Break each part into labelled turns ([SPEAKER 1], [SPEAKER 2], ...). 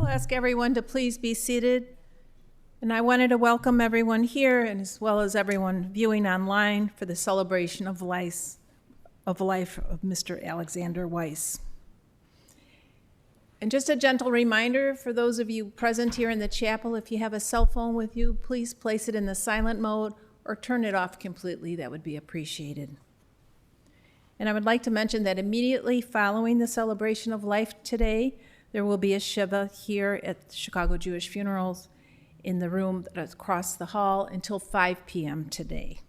[SPEAKER 1] I'll ask everyone to please be seated. And I wanted to welcome everyone here and as well as everyone viewing online for the celebration of life of Mr. Alexander Weiss. And just a gentle reminder for those of you present here in the chapel, if you have a cell phone with you, please place it in the silent mode or turn it off completely. That would be appreciated. And I would like to mention that immediately following the celebration of life today, there will be a Shiva here at the Chicago Jewish Funerals in the room that's across the hall until 5 p.m. today.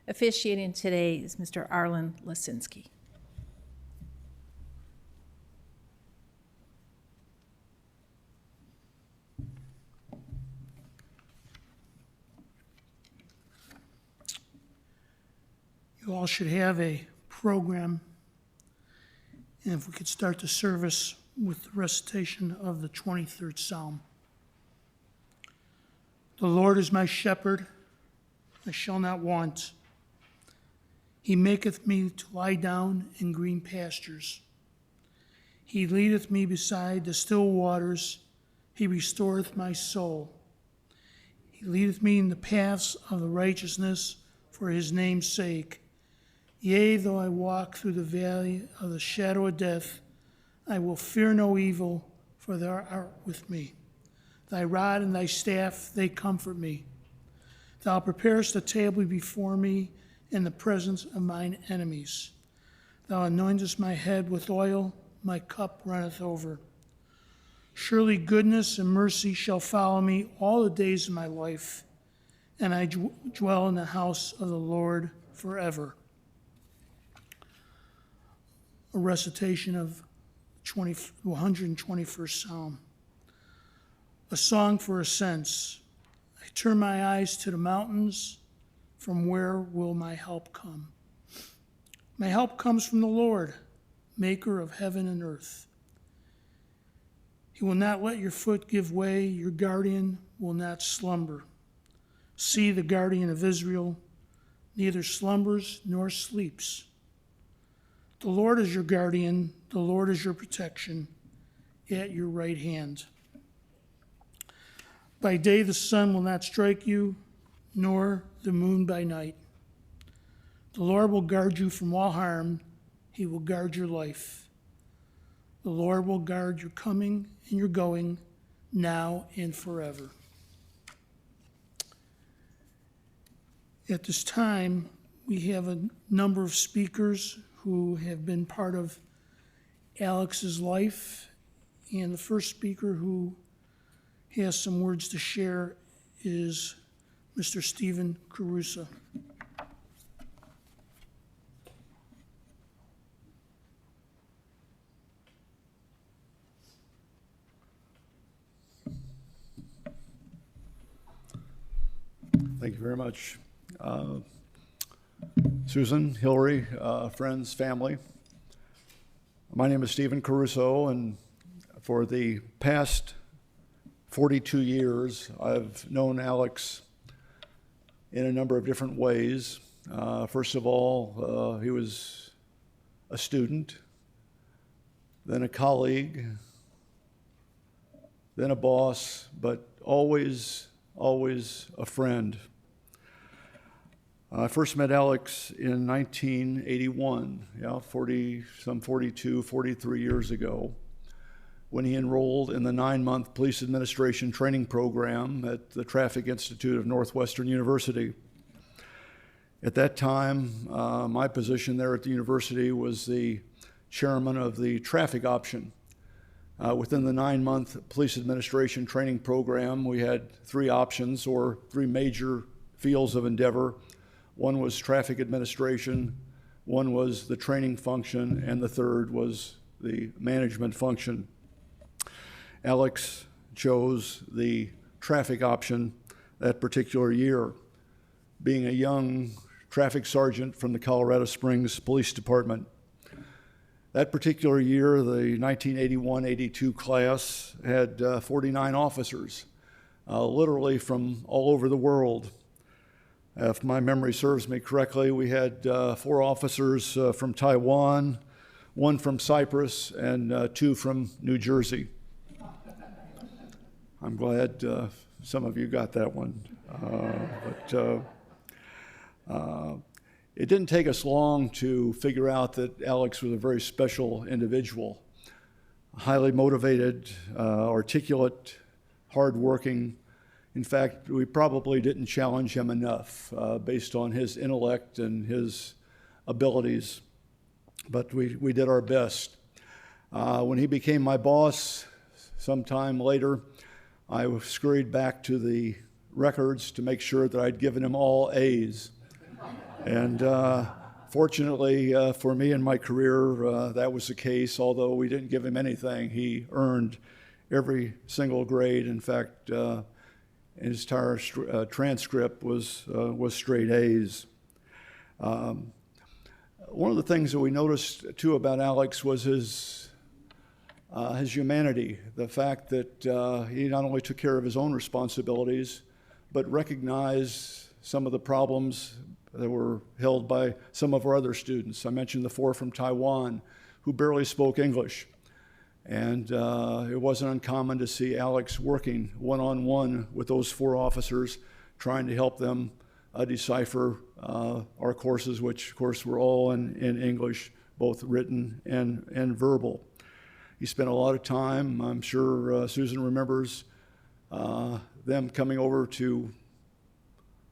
[SPEAKER 1] Officiating today is Mr. Arlen Lasinski.
[SPEAKER 2] You all should have a program, and if we could start the service with the recitation of the 23rd Psalm. The Lord is my shepherd, I shall not want. He maketh me to lie down in green pastures. He leadeth me beside the still waters. He restoreth my soul. He leadeth me in the paths of the righteousness for his name's sake. Yea, though I walk through the valley of the shadow of death, I will fear no evil, for thou art with me. Thy rod and thy staff, they comfort me. Thou preparest a table before me in the presence of mine enemies. Thou anointest my head with oil, my cup runneth over. Surely goodness and mercy shall follow me all the days of my life, and I dwell in the house of the Lord forever. A recitation of 121st Psalm. A song for ascents. I turn my eyes to the mountains. From where will my help come? My help comes from the Lord, maker of heaven and earth. He will not let your foot give way. Your guardian will not slumber. See, the guardian of Israel neither slumbers nor sleeps. The Lord is your guardian, the Lord is your protection at your right hand. By day the sun will not strike you, nor the moon by night. The Lord will guard you from all harm, he will guard your life. The Lord will guard your coming and your going, now and forever. At this time, we have a number of speakers who have been part of Alex's life. And the first speaker who has some words to share is Mr. Stephen Caruso.
[SPEAKER 3] Thank you very much. Susan, Hillary, friends, family. My name is Stephen Caruso, and for the past 42 years, I've known Alex in a number of different ways. First of all, he was a student, then a colleague, then a boss, but always a friend. I first met Alex in 1981, 43 years ago, when he enrolled in the 9-month police administration training program at the Traffic Institute of Northwestern University. At that time, my position there at the university was the chairman of the traffic option. Within the 9-month police administration training program, we had 3 options, or 3 major fields of endeavor. One was traffic administration, one was the training function, and the third was the management function. Alex chose the traffic option that particular year, being a young traffic sergeant from the Colorado Springs Police Department. That particular year, the 1981-82 class had 49 officers, literally from all over the world. If my memory serves me correctly, we had 4 officers from Taiwan, 1 from Cyprus, and 2 from New Jersey. I'm glad some of you got that one. It didn't take us long to figure out that Alex was a very special individual, highly motivated, articulate, hardworking. In fact, we probably didn't challenge him enough based on his intellect and his abilities, but we did our best. When he became my boss sometime later, I scurried back to the records to make sure that I'd given him all A's. And fortunately for me in my career, that was the case. Although we didn't give him anything, he earned every single grade. In fact, his entire transcript was straight A's. One of the things that we noticed too about Alex was his humanity, the fact that he not only took care of his own responsibilities, but recognized some of the problems that were held by some of our other students. I mentioned the 4 from Taiwan who barely spoke English. And it wasn't uncommon to see Alex working one-on-one with those 4 officers, trying to help them decipher our courses, which of course were all in English, both written and verbal. He spent a lot of time, I'm sure Susan remembers, them coming over to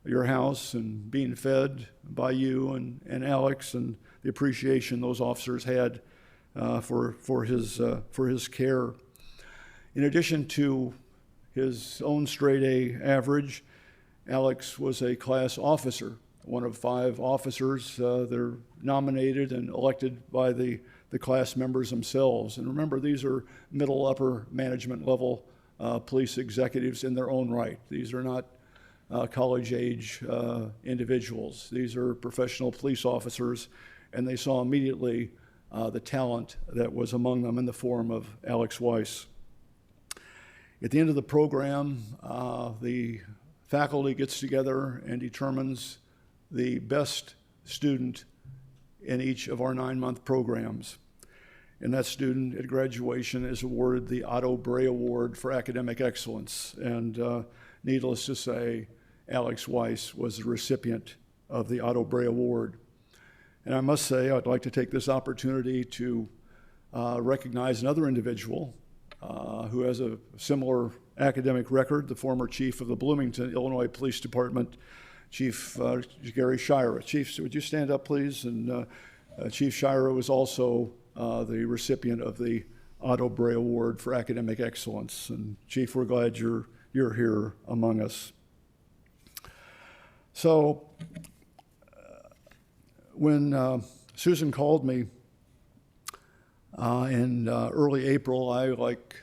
[SPEAKER 3] your house and being fed by you and Alex, and the appreciation those officers had for his care. In addition to his own straight A average, Alex was a class officer, one of 5 officers. They're nominated and elected by the class members themselves. And remember, these are middle, upper management level police executives in their own right. These are not college-age individuals. These are professional police officers, and they saw immediately the talent that was among them in the form of Alex Weiss. At the end of the program, the faculty gets together and determines the best student in each of our 9-month programs. And that student at graduation is awarded the Otto Bray Award for Academic Excellence. And needless to say, Alex Weiss was the recipient of the Otto Bray Award. And I must say, I'd like to take this opportunity to recognize another individual who has a similar academic record, the former chief of the Bloomington, Illinois Police Department, Chief Gary Shira. Chief, would you stand up, please? And Chief Shira was also the recipient of the Otto Bray Award for Academic Excellence. And Chief, we're glad you're here among us. So when Susan called me in early April, I, like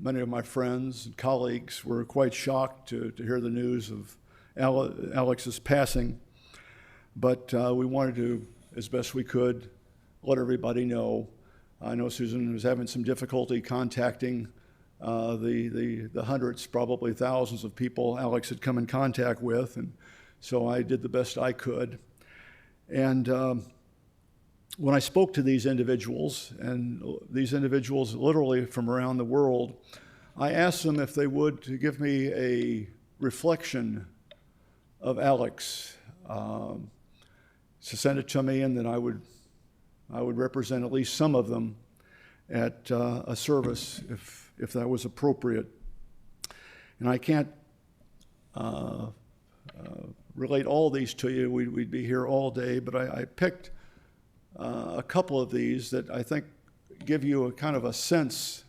[SPEAKER 3] many of my friends and colleagues, were quite shocked to hear the news of Alex's passing. But we wanted to, as best we could, let everybody know. I know Susan was having some difficulty contacting the hundreds, probably thousands of people Alex had come in contact with, and so I did the best I could. And when I spoke to these individuals, and these individuals literally from around the world, I asked them if they would to give me a reflection of Alex, to send it to me, and then I would represent at least some of them at a service if that was appropriate. And I can't relate all these to you. We'd be here all day, but I picked a couple of these that I think give you a kind of a sense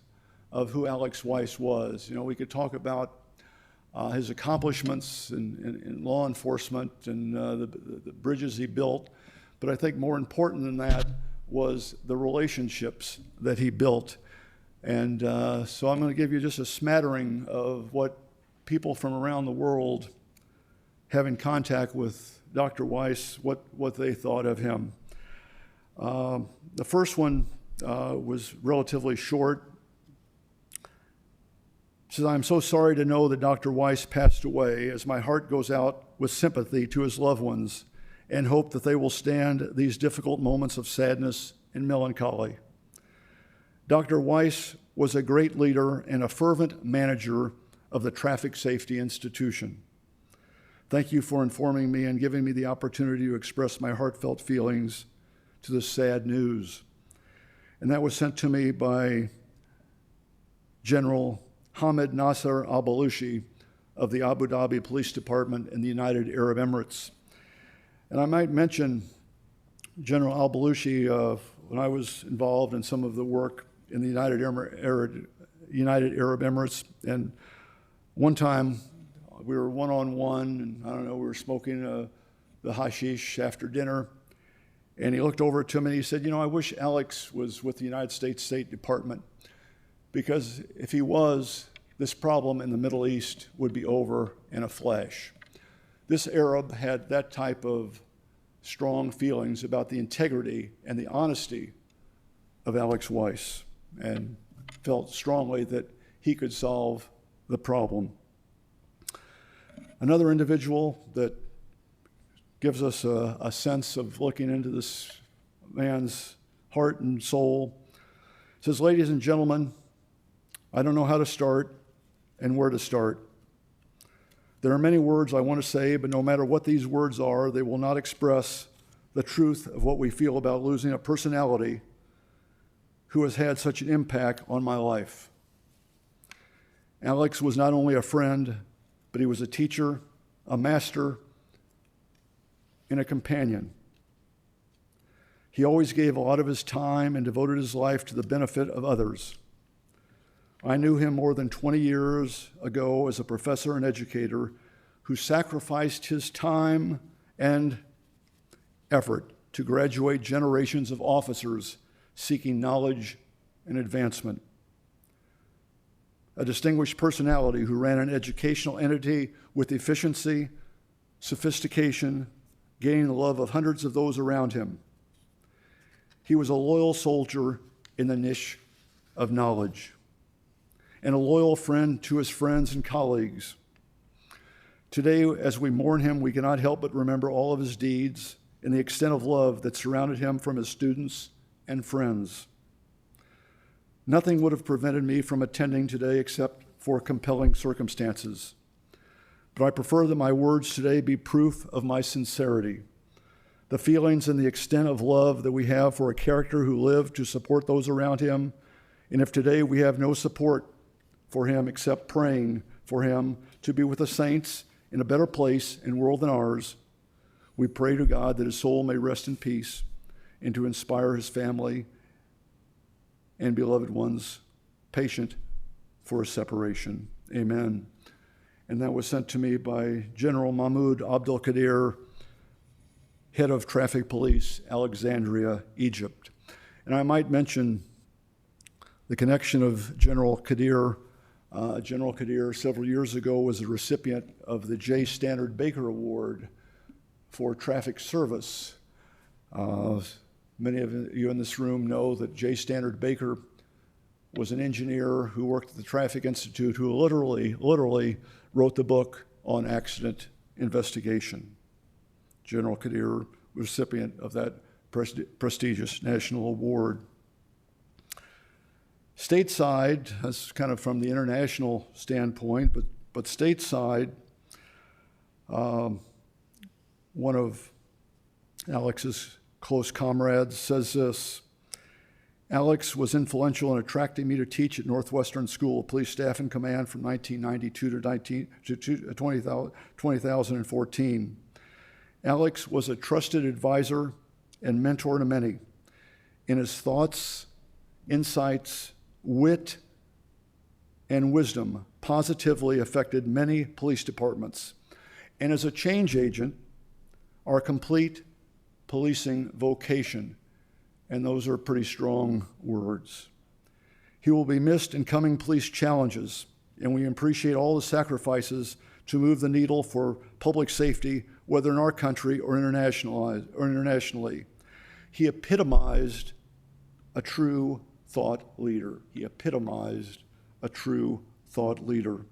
[SPEAKER 3] of who Alex Weiss was. You know, we could talk about his accomplishments in law enforcement and the bridges he built, but I think more important than that was the relationships that he built. And so I'm going to give you just a smattering of what people from around the world having contact with Dr. Weiss, what they thought of him. The first one was relatively short. It says, "I'm so sorry to know that Dr. Weiss passed away, as my heart goes out with sympathy to his loved ones and hope that they will stand these difficult moments of sadness and melancholy. Dr. Weiss was a great leader and a fervent manager of the Traffic Safety Institution. Thank you for informing me and giving me the opportunity to express my heartfelt feelings to this sad news. And that was sent to me by General Hamid Nasser al-Baluchi of the Abu Dhabi Police Department in the United Arab Emirates. And I might mention General al-Baluchi, when I was involved in some of the work in the United Arab Emirates, and one time we were one-on-one, and I don't know, we were smoking the hashish after dinner, and he looked over to me and he said, I wish Alex was with the United States State Department, because if he was, this problem in the Middle East would be over in a flash. This Arab had that type of strong feelings about the integrity and the honesty of Alex Weiss, and felt strongly that he could solve the problem. Another individual that gives us a sense of looking into this man's heart and soul says, "Ladies and gentlemen, I don't know how to start and where to start. There are many words I want to say, but no matter what these words are, they will not express the truth of what we feel about losing a personality who has had such an impact on my life. Alex was not only a friend, but he was a teacher, a master, and a companion. He always gave a lot of his time and devoted his life to the benefit of others. I knew him more than 20 years ago as a professor and educator who sacrificed his time and effort to graduate generations of officers seeking knowledge and advancement. A distinguished personality who ran an educational entity with efficiency, sophistication, gaining the love of hundreds of those around him. He was a loyal soldier in the niche of knowledge, and a loyal friend to his friends and colleagues. Today, as we mourn him, we cannot help but remember all of his deeds and the extent of love that surrounded him from his students and friends. Nothing would have prevented me from attending today except for compelling circumstances. But I prefer that my words today be proof of my sincerity, the feelings and the extent of love that we have for a character who lived to support those around him. And if today we have no support for him except praying for him to be with the saints in a better place and world than ours, we pray to God that his soul may rest in peace and to inspire his family and beloved ones patient for a separation. Amen. And that was sent to me by General Mahmoud Abdul Qadir, head of traffic police, Alexandria, Egypt. And I might mention the connection of General Qadir. General Qadir several years ago was a recipient of the J. Standard Baker Award for traffic service. Many of you in this room know that J. Standard Baker was an engineer who worked at the Traffic Institute, who literally wrote the book on accident investigation. General Qadir, recipient of that prestigious national award. Stateside, that's kind of from the international standpoint, but stateside, one of Alex's close comrades says this: Alex was influential in attracting me to teach at Northwestern School of Police Staff and Command from 1992 to 2014. Alex was a trusted advisor and mentor to many. In his thoughts, insights, wit, and wisdom positively affected many police departments. And as a change agent, our complete policing vocation, and those are pretty strong words. He will be missed in coming police challenges, and we appreciate all the sacrifices to move the needle for public safety, whether in our country or internationally. He epitomized a true thought leader. He epitomized a true thought leader.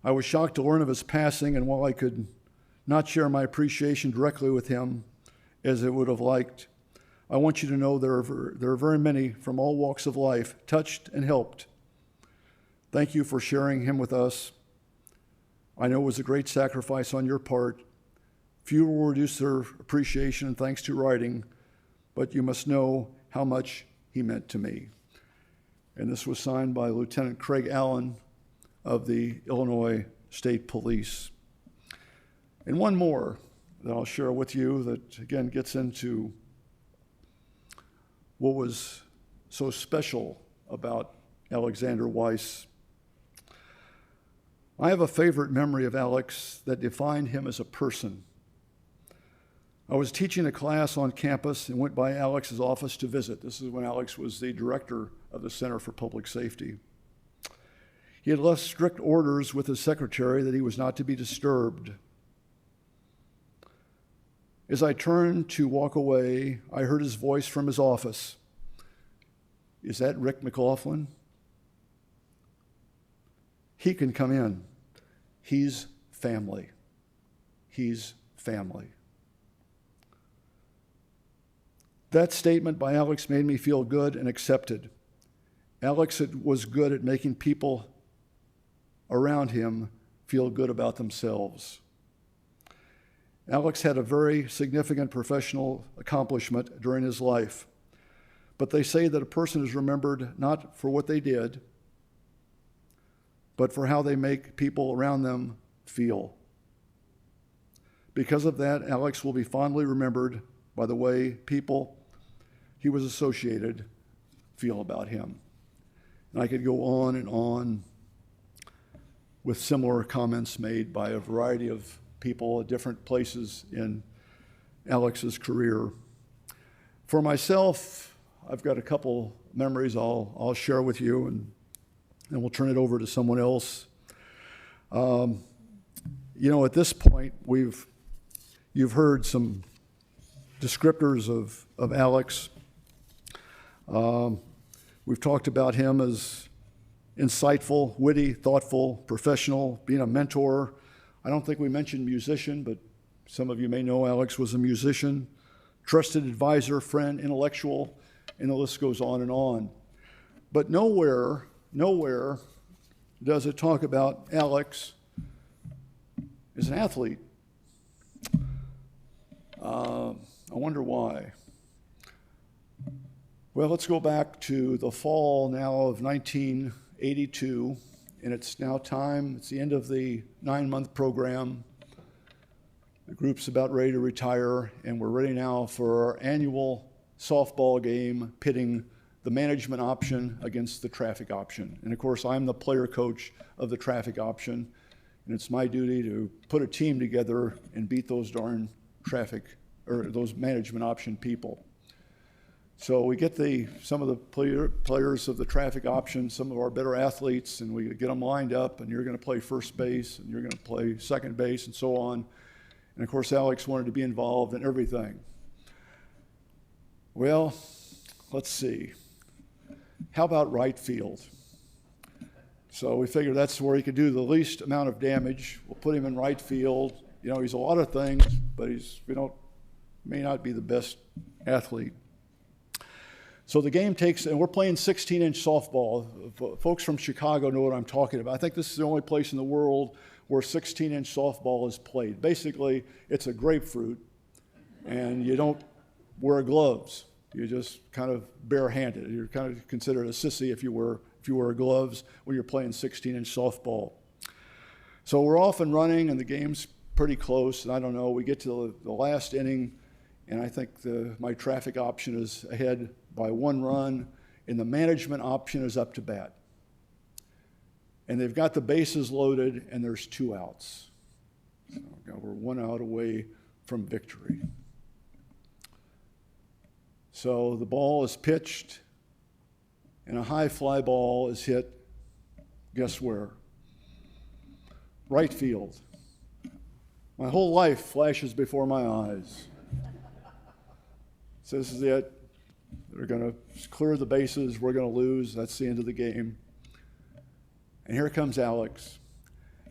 [SPEAKER 3] I was shocked to learn of his passing, and while I could not share my appreciation directly with him as I would have liked, I want you to know there are very many from all walks of life touched and helped Thank you for sharing him with us. I know it was a great sacrifice on your part. Few will reduce their appreciation and thanks to writing, but you must know how much he meant to me. And this was signed by Lieutenant Craig Allen of the Illinois State Police. And one more that I'll share with you that, again, gets into what was so special about Alexander Weiss. I have a favorite memory of Alex that defined him as a person. I was teaching a class on campus and went by Alex's office to visit. This is when Alex was the director of the Center for Public Safety. He had left strict orders with his secretary that he was not to be disturbed. As I turned to walk away, I heard his voice from his office. "Is that Rick McLaughlin?" "He can come in. He's family. He's family." That statement by Alex made me feel good and accepted. Alex was good at making people around him feel good about themselves. Alex had a very significant professional accomplishment during his life, but they say that a person is remembered not for what they did, but for how they make people around them feel. Because of that, Alex will be fondly remembered by the way people he was associated feel about him. And I could go on and on with similar comments made by a variety of people at different places in Alex's career. For myself, I've got a couple memories I'll share with you, and we'll turn it over to someone else. At this point, you've heard some descriptors of Alex. We've talked about him as insightful, witty, thoughtful, professional, being a mentor. I don't think we mentioned musician, but some of you may know Alex was a musician, trusted advisor, friend, intellectual, and the list goes on and on. But nowhere does it talk about Alex as an athlete. I wonder why. Well, let's go back to the fall now of 1982, and it's now time. It's the end of the 9-month program. The group's about ready to retire, and we're ready now for our annual softball game pitting the management option against the traffic option. And of course, I'm the player coach of the traffic option, and it's my duty to put a team together and beat those darn those management option people. So we get some of the players of the traffic option, some of our better athletes, and we get them lined up, and you're going to play first base, and you're going to play second base, and so on. And of course, Alex wanted to be involved in everything. Well, let's see. How about right field? So we figured that's where he could do the least amount of damage. We'll put him in right field. He's a lot of things, but may not be the best athlete. So the game and we're playing 16-inch softball. Folks from Chicago know what I'm talking about. I think this is the only place in the world where 16-inch softball is played. Basically, it's a grapefruit, and you don't wear gloves. You just kind of barehanded. You're kind of considered a sissy if you wear gloves when you're playing 16-inch softball. So we're off and running, and the game's pretty close. And I don't know, we get to the last inning, and I think my traffic option is ahead by 1 run, and the management option is up to bat. And they've got the bases loaded, and there's 2 outs. So we're 1 out away from victory. So the ball is pitched, and a high fly ball is hit, guess where? Right field. My whole life flashes before my eyes. So this is it. They're going to clear the bases. We're going to lose. That's the end of the game. And here comes Alex.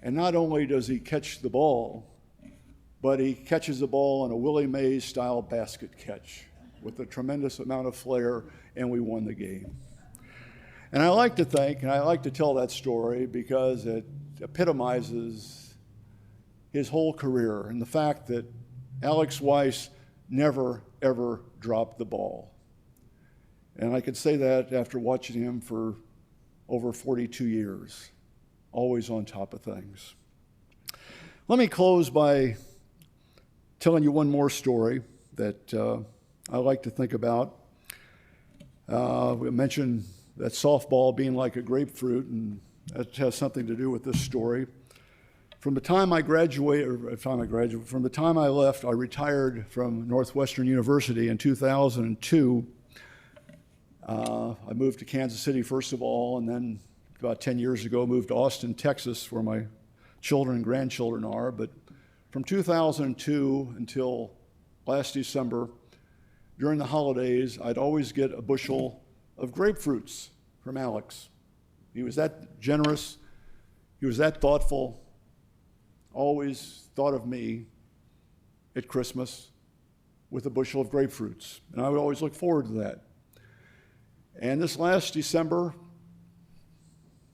[SPEAKER 3] And not only does he catch the ball, but he catches the ball in a Willie Mays-style basket catch with a tremendous amount of flair, and we won the game. And I like to think, and I like to tell that story because it epitomizes his whole career and the fact that Alex Weiss never, ever dropped the ball. And I can say that after watching him for over 42 years, always on top of things. Let me close by telling you one more story that I like to think about. We mentioned that softball being like a grapefruit, and that has something to do with this story. From the time I from the time I left, I retired from Northwestern University in 2002. I moved to Kansas City first of all, and then about 10 years ago moved to Austin, Texas, where my children and grandchildren are. But from 2002 until last December, during the holidays, I'd always get a bushel of grapefruits from Alex. He was that generous, he was that thoughtful, always thought of me at Christmas with a bushel of grapefruits. And I would always look forward to that. And this last December,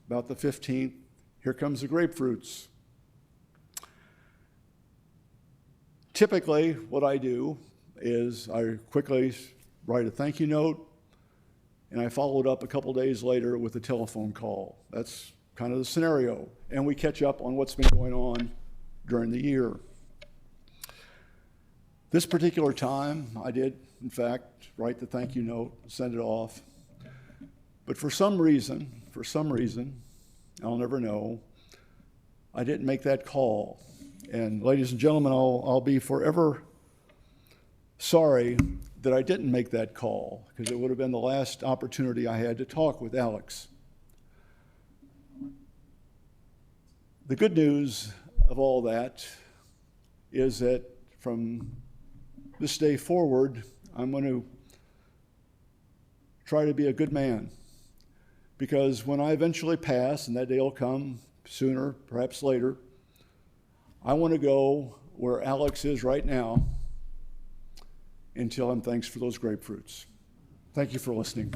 [SPEAKER 3] about the 15th, here comes the grapefruits. Typically, what I do is I quickly write a thank you note, and I followed up a couple days later with a telephone call. That's kind of the scenario. And we catch up on what's been going on during the year. This particular time, I did, in fact, write the thank you note, send it off. But for some reason, I'll never know, I didn't make that call. And ladies and gentlemen, I'll be forever sorry that I didn't make that call, because it would have been the last opportunity I had to talk with Alex. The good news of all that is that from this day forward, I'm going to try to be a good man, because when I eventually pass, and that day will come sooner, perhaps later, I want to go where Alex is right now and tell him thanks for those grapefruits. Thank you for listening.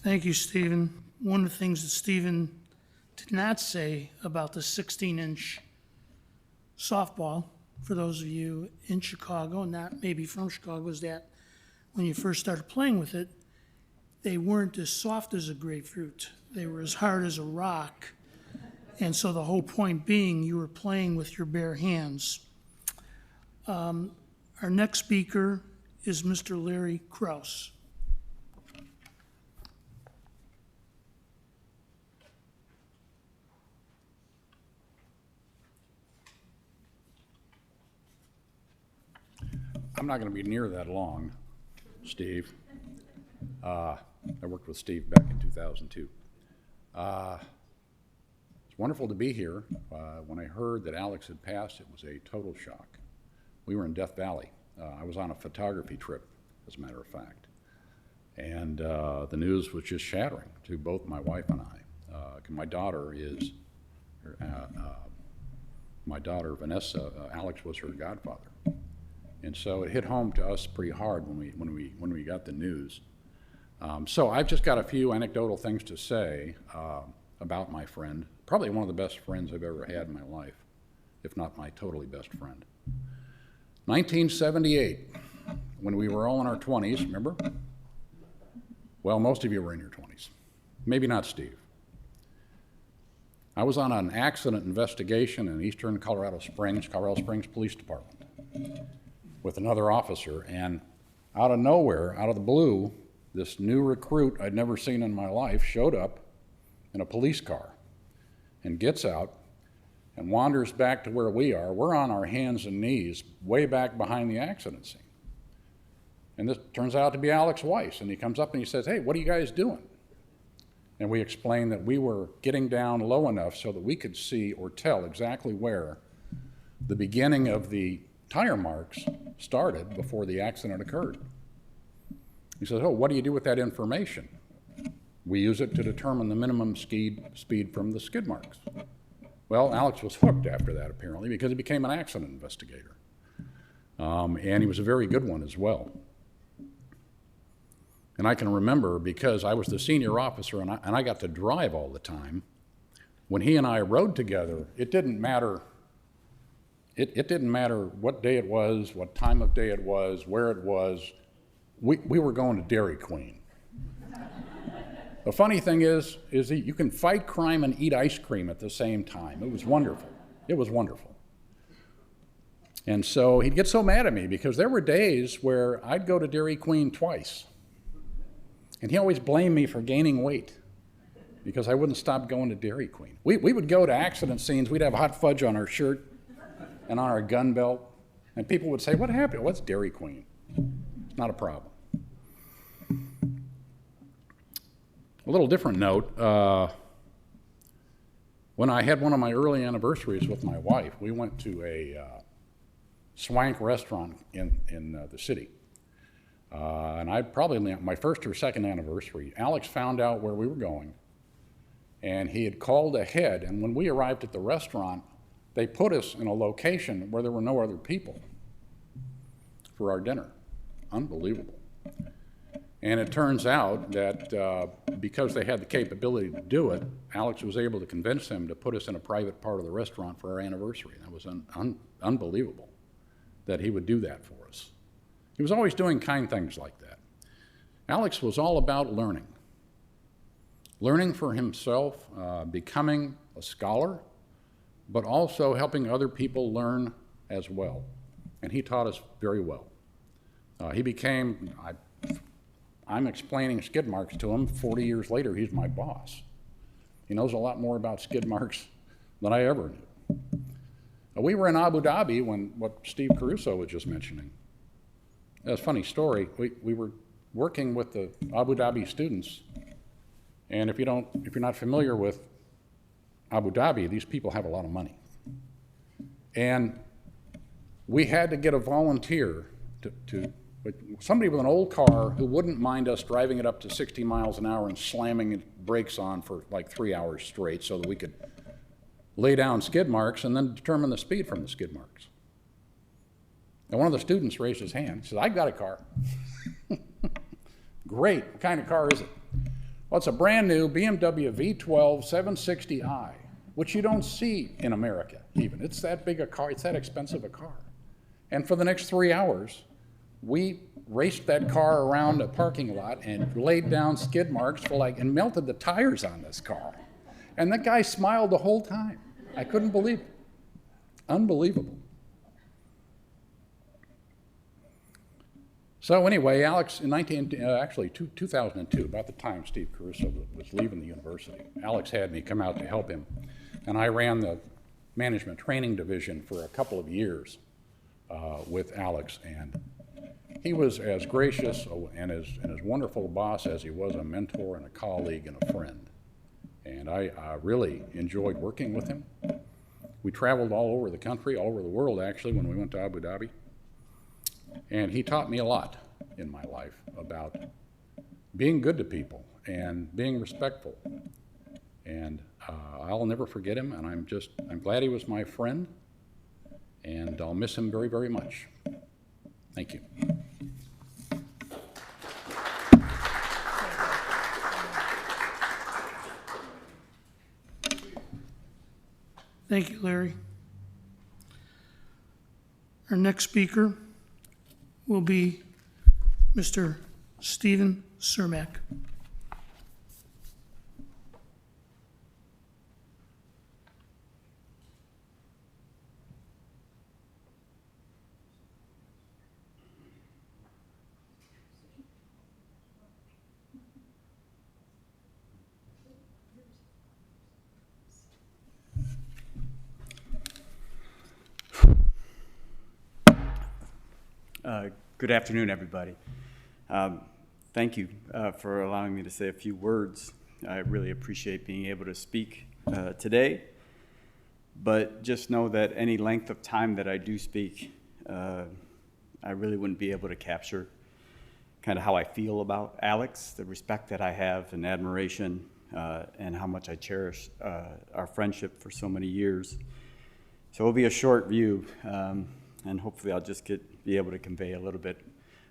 [SPEAKER 2] Thank you, Stephen. One of the things that Stephen did not say about the 16-inch softball, for those of you in Chicago, and not maybe from Chicago, is that when you first started playing with it, they weren't as soft as a grapefruit. They were as hard as a rock. And so the whole point being, you were playing with your bare hands. Our next speaker is Mr. Larry Krause.
[SPEAKER 4] I'm not going to be near that long, Steve. I worked with Steve back in 2002. It's wonderful to be here. When I heard that Alex had passed, it was a total shock. We were in Death Valley. I was on a photography trip, as a matter of fact. And the news was just shattering to both my wife and I. My daughter Vanessa, Alex was her godfather. And so it hit home to us pretty hard when we got the news. So I've just got a few anecdotal things to say about my friend, probably one of the best friends I've ever had in my life, if not my totally best friend. 1978, when we were all in our 20s, remember? Well, most of you were in your 20s. Maybe not Steve. I was on an accident investigation in eastern Colorado Springs Police Department, with another officer, and out of nowhere, out of the blue, this new recruit I'd never seen in my life showed up in a police car and gets out and wanders back to where we are. We're on our hands and knees way back behind the accident scene. And this turns out to be Alex Weiss, and he comes up and he says, "Hey, what are you guys doing?" And we explained that we were getting down low enough so that we could see or tell exactly where the beginning of the tire marks started before the accident occurred. He says, "Oh, what do you do with that information?" "We use it to determine the minimum speed from the skid marks." Well, Alex was hooked after that, apparently, because he became an accident investigator. And he was a very good one as well. And I can remember, because I was the senior officer and I got to drive all the time, when he and I rode together, it didn't matter. It didn't matter what day it was, what time of day it was, where it was. We were going to Dairy Queen. The funny thing is that you can fight crime and eat ice cream at the same time. It was wonderful. It was wonderful. And so he'd get so mad at me because there were days where I'd go to Dairy Queen twice. And he always blamed me for gaining weight because I wouldn't stop going to Dairy Queen. We would go to accident scenes. We'd have hot fudge on our shirt and on our gun belt. And people would say, "What happened?" "What's Dairy Queen?" It's not a problem. A little different note, when I had one of my early anniversaries with my wife, we went to a swank restaurant in the city. And I probably, my first or second anniversary, Alex found out where we were going, and he had called ahead, and when we arrived at the restaurant, they put us in a location where there were no other people for our dinner. Unbelievable. And it turns out that because they had the capability to do it, Alex was able to convince them to put us in a private part of the restaurant for our anniversary. That was unbelievable that he would do that for us. He was always doing kind things like that. Alex was all about learning. Learning for himself, becoming a scholar, but also helping other people learn as well. And he taught us very well. He became, I'm explaining skid marks to him. 40 years later, he's my boss. He knows a lot more about skid marks than I ever knew. We were in Abu Dhabi when what Steve Caruso was just mentioning. That's a funny story. We were working with the Abu Dhabi students, and if you're not familiar with Abu Dhabi, these people have a lot of money. And we had to get a volunteer somebody with an old car who wouldn't mind us driving it up to 60 miles an hour and slamming brakes on for like 3 hours straight so that we could lay down skid marks and then determine the speed from the skid marks. And one of the students raised his hand. He said, "I've got a car." "Great. What kind of car is it?" "Well, it's a brand new BMW V12 760i, which you don't see in America even. It's that big a car. It's that expensive a car." And for the next 3 hours, we raced that car around a parking lot and laid down skid marks and melted the tires on this car. And that guy smiled the whole time. I couldn't believe it. Unbelievable. So anyway, Alex, in 2002, about the time Steve Caruso was leaving the university, Alex had me come out to help him. And I ran the management training division for a couple of years with Alex. And he was as gracious and as wonderful a boss as he was a mentor and a colleague and a friend. And I really enjoyed working with him. We traveled all over the country, all over the world actually, when we went to Abu Dhabi. And he taught me a lot in my life about being good to people and being respectful. And I'll never forget him, and I'm glad he was my friend, and I'll miss him very, very much. Thank you.
[SPEAKER 2] Thank you, Larry. Our next speaker will be Mr. Stephen Cermak.
[SPEAKER 5] Good afternoon, everybody. Thank you for allowing me to say a few words. I really appreciate being able to speak today. But just know that any length of time that I do speak, I really wouldn't be able to capture kind of how I feel about Alex, the respect that I have and admiration, and how much I cherish our friendship for so many years. So it'll be a short view, and hopefully I'll just get be able to convey a little bit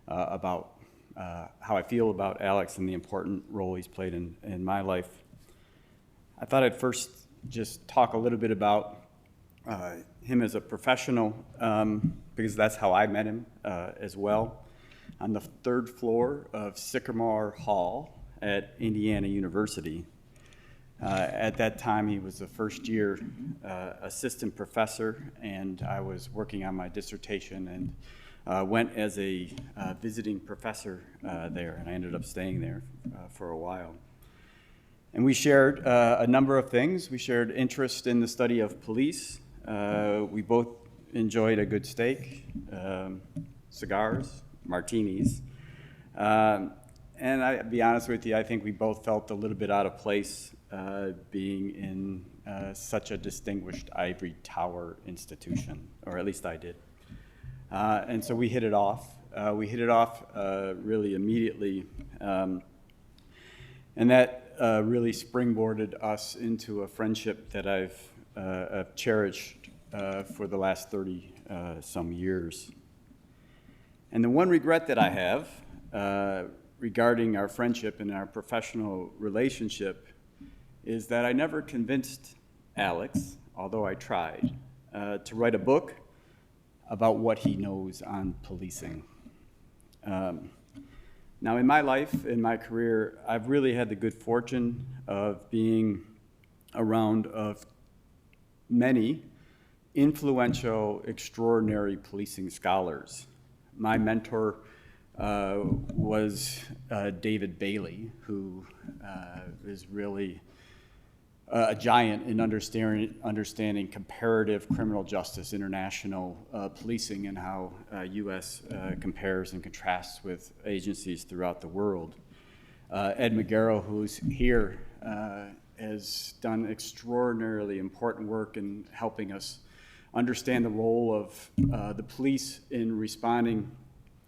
[SPEAKER 5] about how I feel about Alex and the important role he's played in my life. I thought I'd first just talk a little bit about him as a professional, because that's how I met him as well. On the 3rd floor of Sycamore Hall at Indiana University. At that time, he was a first-year assistant professor, and I was working on my dissertation and went as a visiting professor there, and I ended up staying there for a while. And we shared a number of things. We shared interest in the study of police. We both enjoyed a good steak, cigars, martinis. And I'll be honest with you, I think we both felt a little bit out of place being in such a distinguished ivory tower institution, or at least I did. And so we hit it off. Really immediately. And that really springboarded us into a friendship that I've cherished for the last 30 some years. And the one regret that I have regarding our friendship and our professional relationship is that I never convinced Alex, although I tried, to write a book about what he knows on policing. Now, in my life, in my career, I've really had the good fortune of being around of many influential, extraordinary policing scholars. My mentor was David Bailey, who is really a giant in understanding comparative criminal justice, international policing, and how U.S. compares and contrasts with agencies throughout the world. Ed McGarrow, who's here, has done extraordinarily important work in helping us understand the role of the police in responding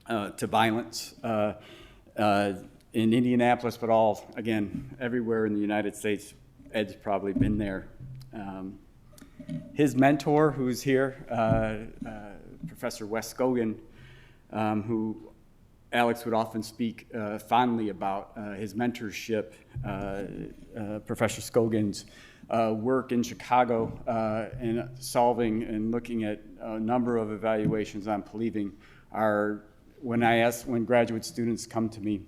[SPEAKER 5] to violence in Indianapolis, but again, everywhere in the United States. Ed's probably been there. His mentor, who's here, Professor Weiss, who Alex would often speak fondly about his mentorship, Professor Scogan's work in Chicago in solving and looking at a number of evaluations on policing are, when graduate students come to me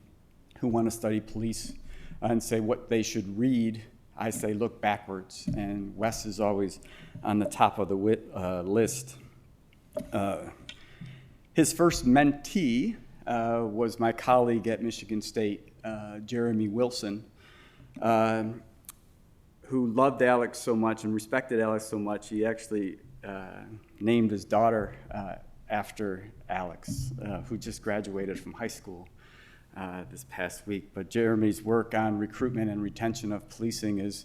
[SPEAKER 5] who want to study police and say what they should read, I say look backwards, and Wes is always on the top of the list. His first mentee was my colleague at Michigan State, Jeremy Wilson, who loved Alex so much and respected Alex so much, he actually named his daughter after Alex, who just graduated from high school this past week. But Jeremy's work on recruitment and retention of policing is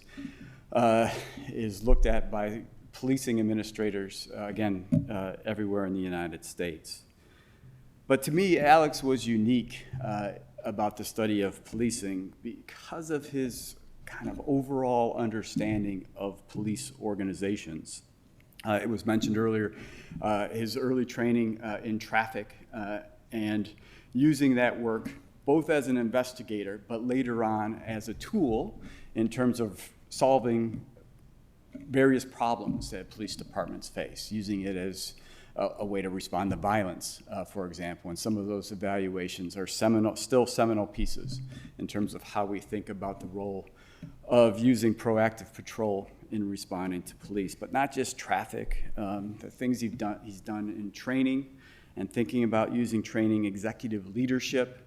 [SPEAKER 5] looked at by policing administrators, again, everywhere in the United States. But to me, Alex was unique about the study of policing because of his kind of overall understanding of police organizations. It was mentioned earlier, his early training in traffic and using that work both as an investigator, but later on as a tool in terms of solving various problems that police departments face, using it as a way to respond to violence, for example. And some of those evaluations are still seminal pieces in terms of how we think about the role of using proactive patrol in responding to police, but not just traffic. The things he's done in training and thinking about using training, executive leadership.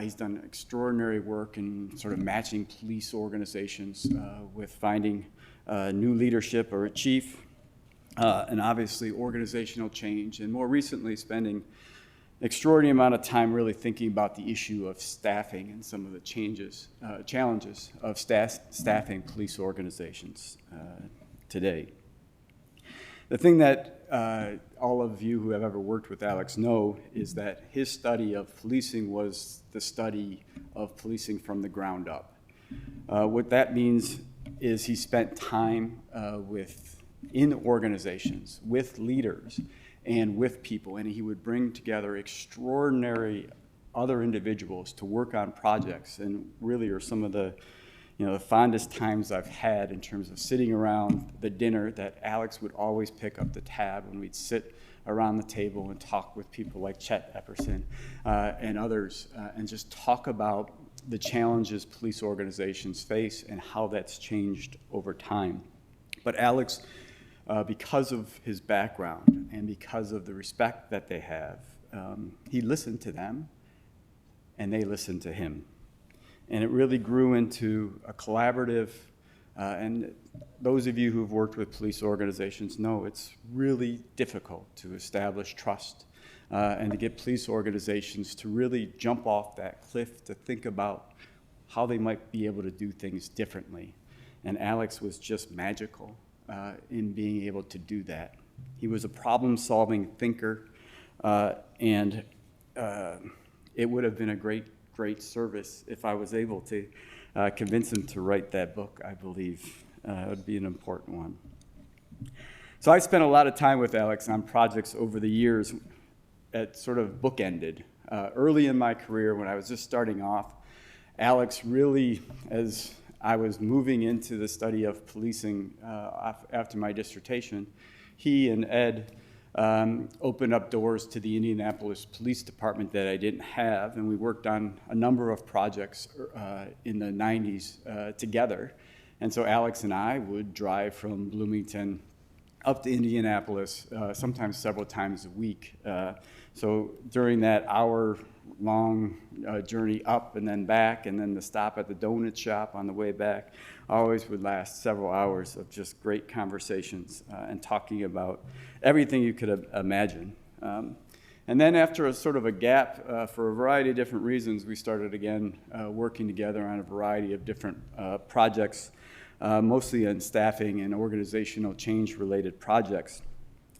[SPEAKER 5] He's done extraordinary work in sort of matching police organizations with finding new leadership or a chief, and obviously organizational change, and more recently spending extraordinary amount of time really thinking about the issue of staffing and some of the challenges of staffing police organizations today. The thing that all of you who have ever worked with Alex know is that his study of policing was the study of policing from the ground up. What that means is he spent time in organizations with leaders and with people, and he would bring together extraordinary other individuals to work on projects, and really are some of the the fondest times I've had in terms of sitting around the dinner that Alex would always pick up the tab when we'd sit around the table and talk with people like Chet Epperson and others, and just talk about the challenges police organizations face and how that's changed over time. But Alex, because of his background and because of the respect that they have, he listened to them and they listened to him. And it really grew into a collaborative, and those of you who've worked with police organizations know it's really difficult to establish trust and to get police organizations to really jump off that cliff to think about how they might be able to do things differently. And Alex was just magical in being able to do that. He was a problem-solving thinker, and it would have been a great service if I was able to convince him to write that book. I believe it would be an important one. So I spent a lot of time with Alex on projects over the years that sort of bookended. Early in my career, when I was just starting off, Alex really, as I was moving into the study of policing after my dissertation, he and Ed opened up doors to the Indianapolis Police Department that I didn't have, and we worked on a number of projects in the 90s together. And so Alex and I would drive from Bloomington up to Indianapolis, sometimes several times a week. So during that hour-long journey up and then back, and then the stop at the donut shop on the way back, always would last several hours of just great conversations and talking about everything you could imagine. And then after a sort of a gap, for a variety of different reasons, we started again working together on a variety of different projects, mostly in staffing and organizational change related projects.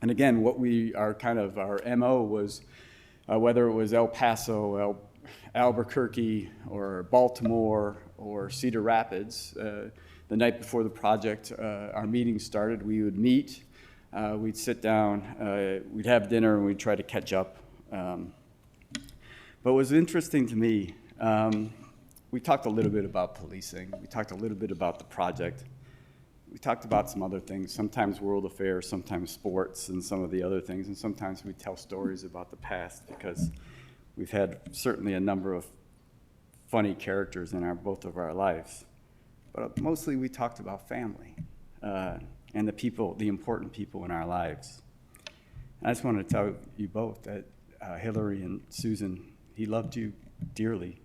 [SPEAKER 5] And again, what we are kind of our MO was, whether it was El Paso, Albuquerque, or Baltimore, or Cedar Rapids, the night before the project, our meeting started, we would meet, we'd sit down, we'd have dinner, and we'd try to catch up. But what was interesting to me, we talked a little bit about policing, we talked a little bit about the project, we talked about some other things, sometimes world affairs, sometimes sports, and some of the other things, and sometimes we tell stories about the past, because we've had certainly a number of funny characters in both of our lives. But mostly we talked about family and the people, the important people in our lives. And I just want to tell you both that Hillary and Susan, he loved you dearly.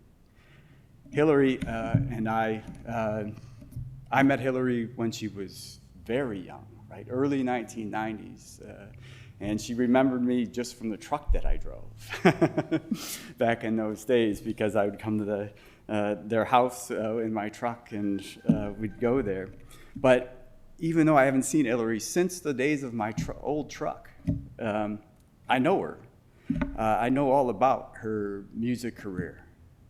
[SPEAKER 5] Hillary and I met Hillary when she was very young, right? Early 1990s. And she remembered me just from the truck that I drove back in those days, because I would come to their house in my truck, and we'd go there. But even though I haven't seen Hillary since the days of my old truck, I know her. I know all about her music career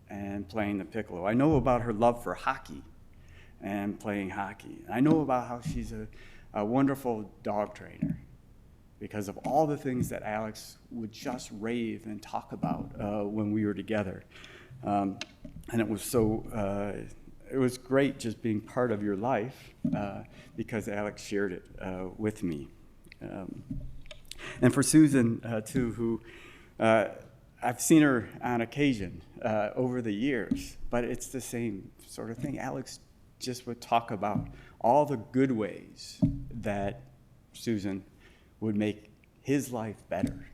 [SPEAKER 5] and playing the piccolo. I know about her love for hockey and playing hockey. I know about how she's a wonderful dog trainer, because of all the things that Alex would just rave and talk about when we were together. And it was so, it was great just being part of your life because Alex shared it with me. And for Susan, too, who I've seen her on occasion over the years, but it's the same sort of thing. Alex just would talk about all the good ways that Susan would make his life better,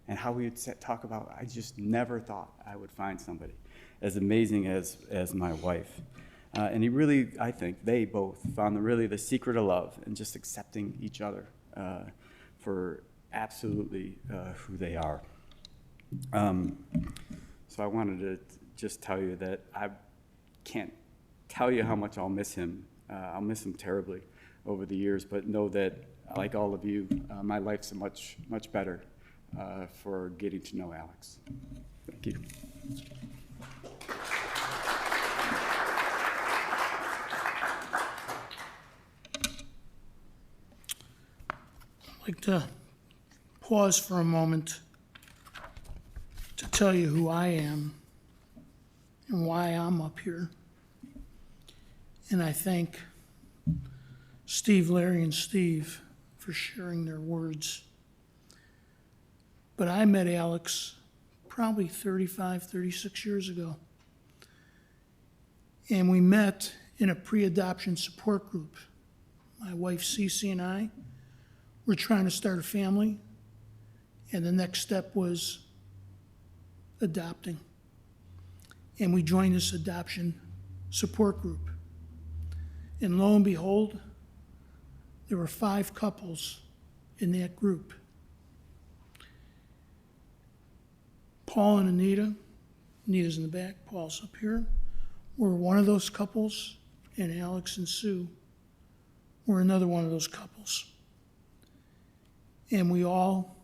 [SPEAKER 5] and how we would talk about, I just never thought I would find somebody as amazing as my wife. And he really, I think, they both found really the secret of love and just accepting each other for absolutely who they are. So I wanted to just tell you that I can't tell you how much I'll miss him. I'll miss him terribly over the years, but know that, like all of you, my life's much, much better for getting to know Alex. Thank you.
[SPEAKER 2] I'd like to pause for a moment to tell you who I am and why I'm up here. And I thank Steve, Larry, and Steve for sharing their words. But I met Alex probably 35, 36 years ago. And we met in a pre-adoption support group. My wife Cece and I were trying to start a family, and the next step was adopting. And we joined this adoption support group. And lo and behold, there were 5 couples in that group. Paul and Anita, Anita's in the back, Paul's up here, were one of those couples, and Alex and Sue were another one of those couples. And we all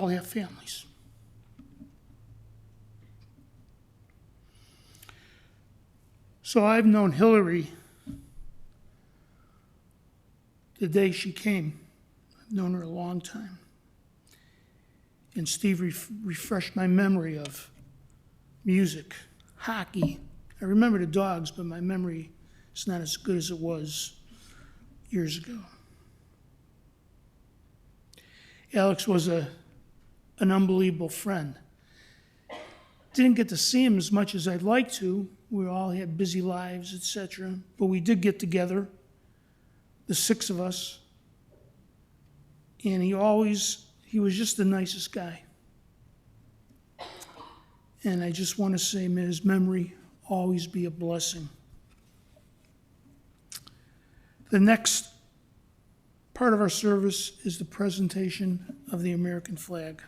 [SPEAKER 2] have families. So I've known Hillary the day she came. I've known her a long time. And Steve refreshed my memory of music, hockey. I remember the dogs, but my memory is not as good as it was years ago. Alex was an unbelievable friend. Didn't get to see him as much as I'd like to. We all had busy lives, etc. But we did get together, the 6 of us, and he was just the nicest guy. And I just want to say, may his memory always be a blessing. The next part of our service is the presentation of the American flag.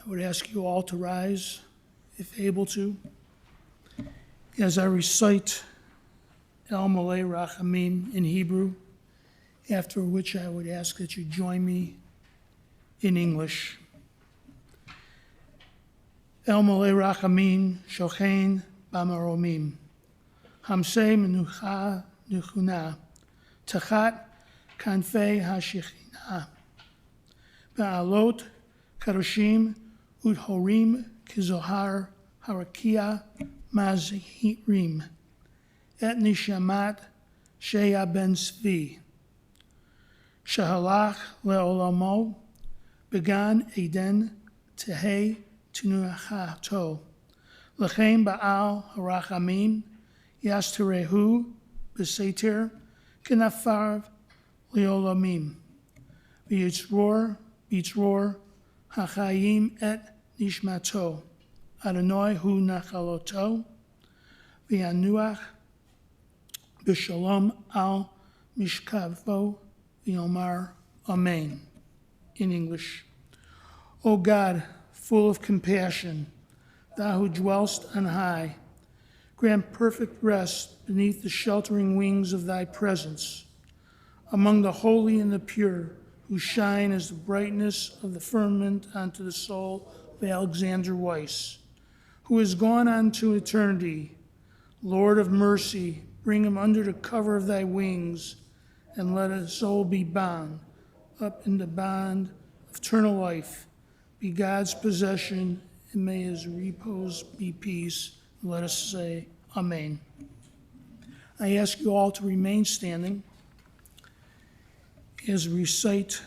[SPEAKER 2] I would ask you all to rise, if able to, as I recite El Malay Rachamim in Hebrew, after which I would ask that you join me in English. El Malay Rachamim Shochein Bamaromim, Hamsei Menucha Nuchuna, Tachat Kanfei HaShechina, Ba'alot Kadoshim Udhorim Kizohar Harakia Mazhirim Et Nishamat Sheya Ben Svi Shahalach Leolamo Began Eden Tehei Tinuachato Lechem Baal Harachamim Yasterehu Beseter Kenafarv Leolamim V'yitzror Hachayim et Nishmato Adonai hu nachaloto V'yanuach B'shalom al Mishkavo V'yomar Amen. In English, O God, full of compassion, thou who dwellst on high, grant perfect rest beneath the sheltering wings of thy presence, among the holy and the pure, who shine as the brightness of the firmament onto the soul of Alexander Weiss, who is gone on to eternity. Lord of mercy, bring him under the cover of thy wings, and let his soul be bound up in the bond of eternal life, be God's possession, and may his repose be peace. Let us say, Amen. I ask you all to remain standing as we recite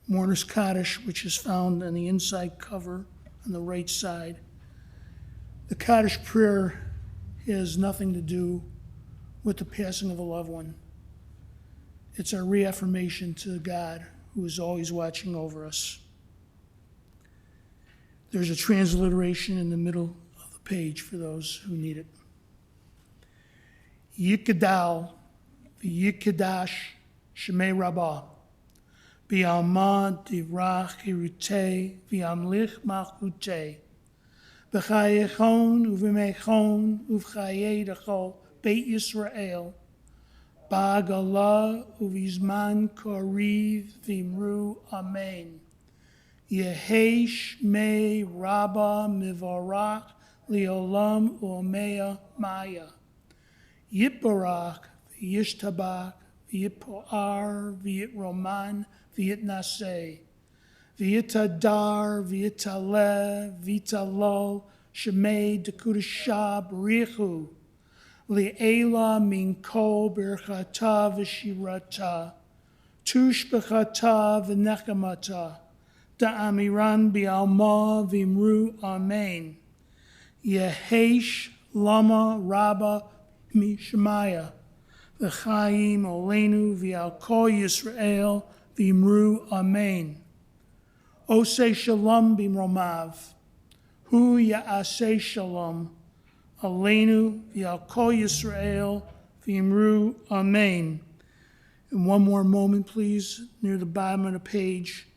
[SPEAKER 2] Mourner's Kaddish, which is found on the inside cover on the right side. The Kaddish prayer has nothing to do with the passing of a loved one. It's our reaffirmation to God, who is always watching over us. There's a transliteration in the middle of the page for those who need it. Yikadal v'yikadash shemei rabbah v'alma divrach hirutei v'amlich malchutei v'chayechon uv'mechon uv'chayei dechol Beit Yisrael ba'agala uv'izman koriv v'imru amen. Yehesh me rabba mivarach liolam u'omea maya. Yitbarach v'yishtabach v'yitpoar v'yitroman v'yitnaseh v'yitadar v'yitaleh v'yitalol shemei dekudashah b'richu li'ela min kol berchata v'shirata tush b'chata v'nechamata da'amiran bi'alma v'imru amen. Yehesh lama rabba Mishmaya, v'chaim olenu v'al kol Yisrael v'imru amen. Osei shalom b'mromav, hu ya'aseh shalom, olenu v'al kol Yisrael v'imru amen. And one more moment, please, near the bottom of the page.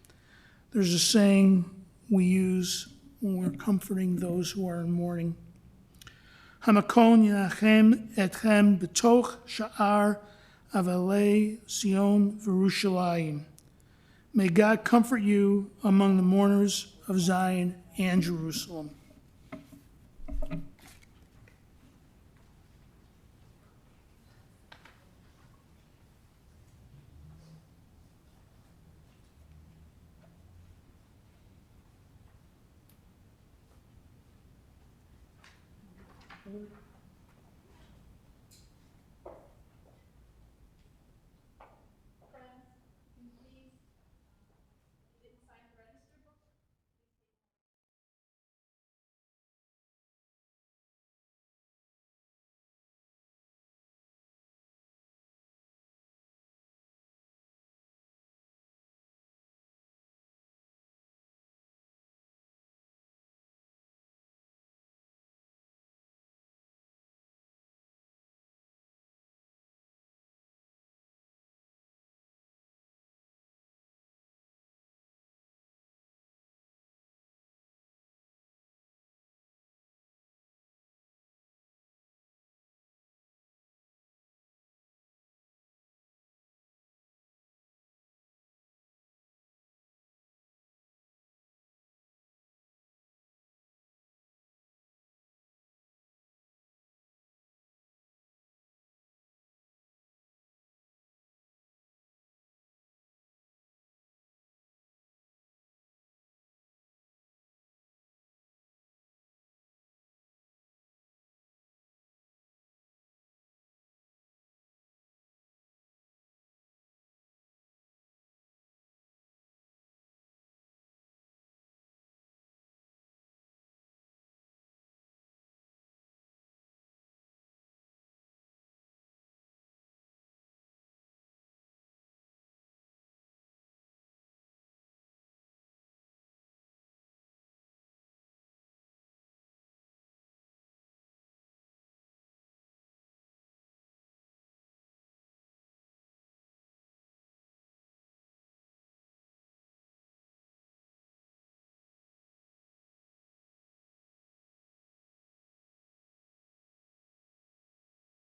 [SPEAKER 2] There's a saying we use when we're comforting those who are in mourning. Hamakon Yinachem Etchem B'toch Sha'ar Avalei Sion V'Rushalayim. May God comfort you among the mourners of Zion and Jerusalem.